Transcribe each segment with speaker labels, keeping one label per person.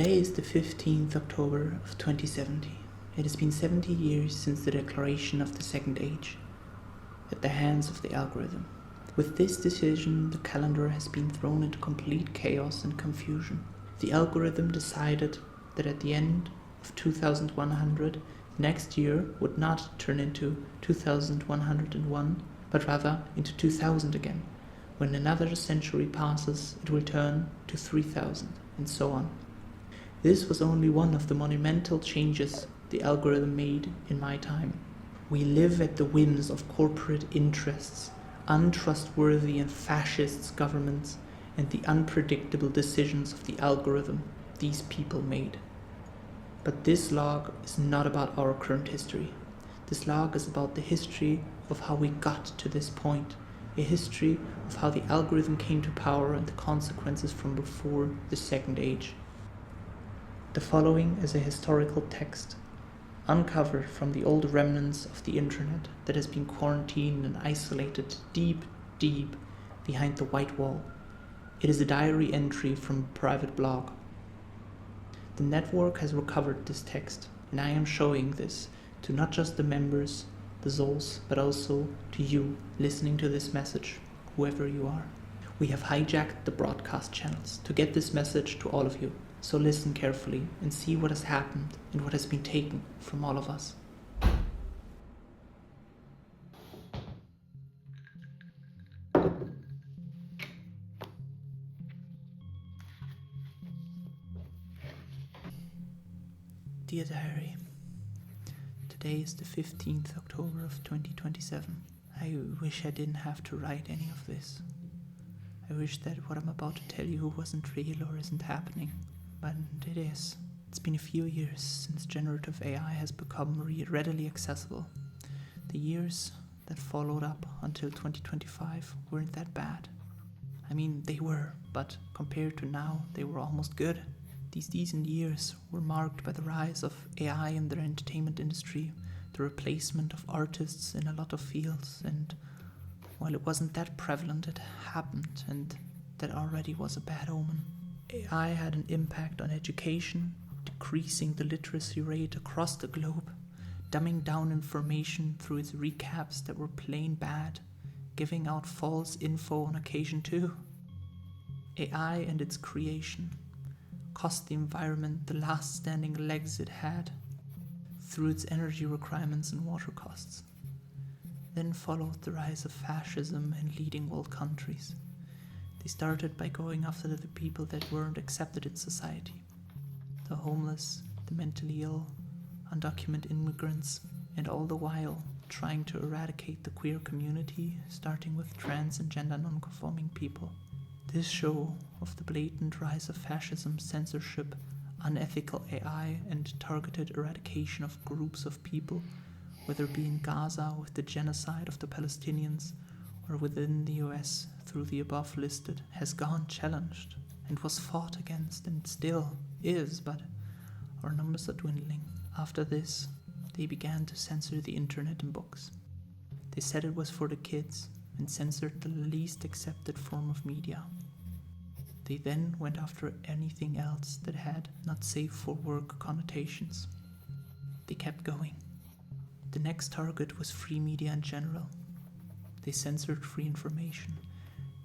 Speaker 1: Today is the 15th October of 2070. It has been 70 years since the declaration of the Second Age at the hands of the algorithm. With this decision, the calendar has been thrown into complete chaos and confusion. The algorithm decided that at the end of 2100, next year would not turn into 2101, but rather into 2000 again. When another century passes, it will turn to 3000, and so on. This was only one of the monumental changes the algorithm made in my time. We live at the whims of corporate interests, untrustworthy and fascist governments, and the unpredictable decisions of the algorithm these people made. But this log is not about our current history. This log is about the history of how we got to this point, a history of how the algorithm came to power and the consequences from before the Second Age. The following is a historical text, uncovered from the old remnants of the internet that has been quarantined and isolated deep, deep behind the white wall. It is a diary entry from a private blog. The network has recovered this text, and I am showing this to not just the members, the souls, but also to you listening to this message, whoever you are. We have hijacked the broadcast channels to get this message to all of you. So listen carefully and see what has happened and what has been taken from all of us. Dear Diary, today is the 15th October of 2027. I wish I didn't have to write any of this. I wish that what I'm about to tell you wasn't real or isn't happening. But it is. It's been a few years since generative AI has become readily accessible. The years that followed up until 2025 weren't that bad. I mean, they were, but compared to now, they were almost good. These decent years were marked by the rise of AI in the entertainment industry, the replacement of artists in a lot of fields, and while it wasn't that prevalent, it happened, and that already was a bad omen. AI had an impact on education, decreasing the literacy rate across the globe, dumbing down information through its recaps that were plain bad, giving out false info on occasion too. AI and its creation cost the environment the last standing legs it had through its energy requirements and water costs. Then followed the rise of fascism in leading world countries. They started by going after the people that weren't accepted in society. The homeless, the mentally ill, undocumented immigrants, and all the while trying to eradicate the queer community, starting with trans and gender non-conforming people. This show of the blatant rise of fascism, censorship, unethical AI, and targeted eradication of groups of people, whether it be in Gaza with the genocide of the Palestinians, or within the US through the above listed, has gone challenged and was fought against and still is, but our numbers are dwindling. After this, they began to censor the internet and books. They said it was for the kids and censored the least accepted form of media. They then went after anything else that had not safe for work connotations. They kept going. The next target was free media in general. They censored free information.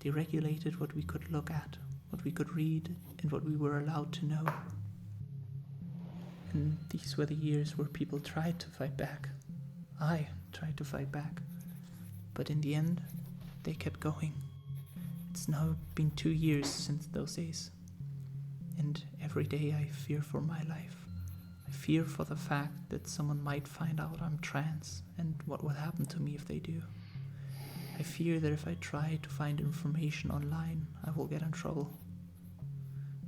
Speaker 1: They regulated what we could look at, what we could read, and what we were allowed to know. And these were the years where people tried to fight back. I tried to fight back. But in the end, they kept going. It's now been 2 years since those days. And every day I fear for my life. I fear for the fact that someone might find out I'm trans and what will happen to me if they do. I fear that if I try to find information online, I will get in trouble.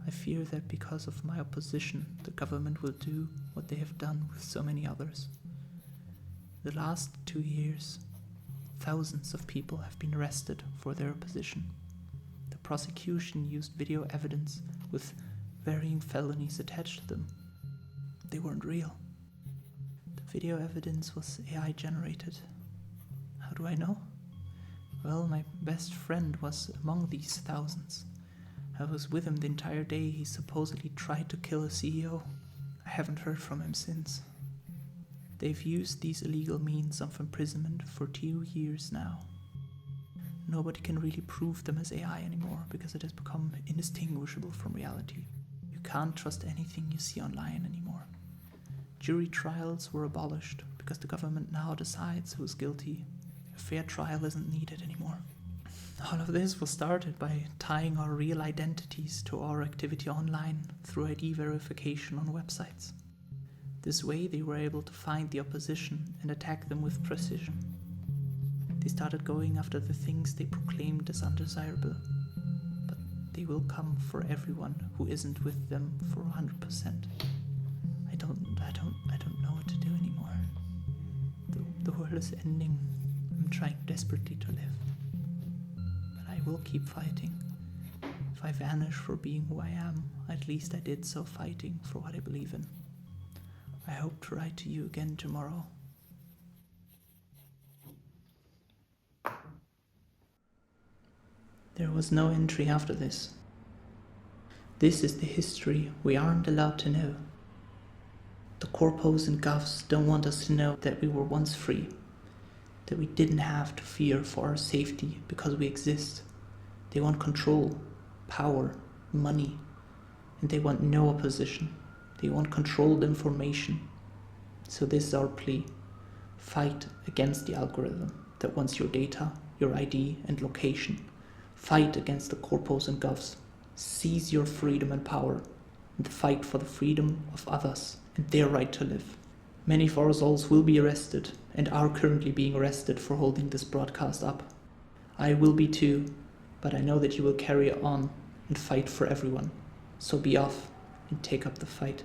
Speaker 1: I fear that because of my opposition, the government will do what they have done with so many others. The last 2 years, thousands of people have been arrested for their opposition. The prosecution used video evidence with varying felonies attached to them. They weren't real. The video evidence was AI generated. How do I know? Well, my best friend was among these thousands. I was with him the entire day. He supposedly tried to kill a CEO. I haven't heard from him since. They've used these illegal means of imprisonment for 2 years now. Nobody can really prove them as AI anymore because it has become indistinguishable from reality. You can't trust anything you see online anymore. Jury trials were abolished because the government now decides who's guilty. A fair trial isn't needed anymore. All of this was started by tying our real identities to our activity online through ID verification on websites. This way they were able to find the opposition and attack them with precision. They started going after the things they proclaimed as undesirable, but they will come for everyone who isn't with them for 100%. I don't know what to do anymore. The world is ending. I'm trying desperately to live. But I will keep fighting. If I vanish for being who I am, at least I did so fighting for what I believe in. I hope to write to you again tomorrow. There was no entry after this. This is the history we aren't allowed to know. The corpos and govs don't want us to know that we were once free, that we didn't have to fear for our safety because we exist. They want control, power, money, and they want no opposition. They want controlled information. So this is our plea. Fight against the algorithm that wants your data, your ID and location. Fight against the corpos and govs. Seize your freedom and power, and fight for the freedom of others and their right to live. Many of our souls will be arrested and are currently being arrested for holding this broadcast up. I will be too, but I know that you will carry on and fight for everyone. So be off and take up the fight.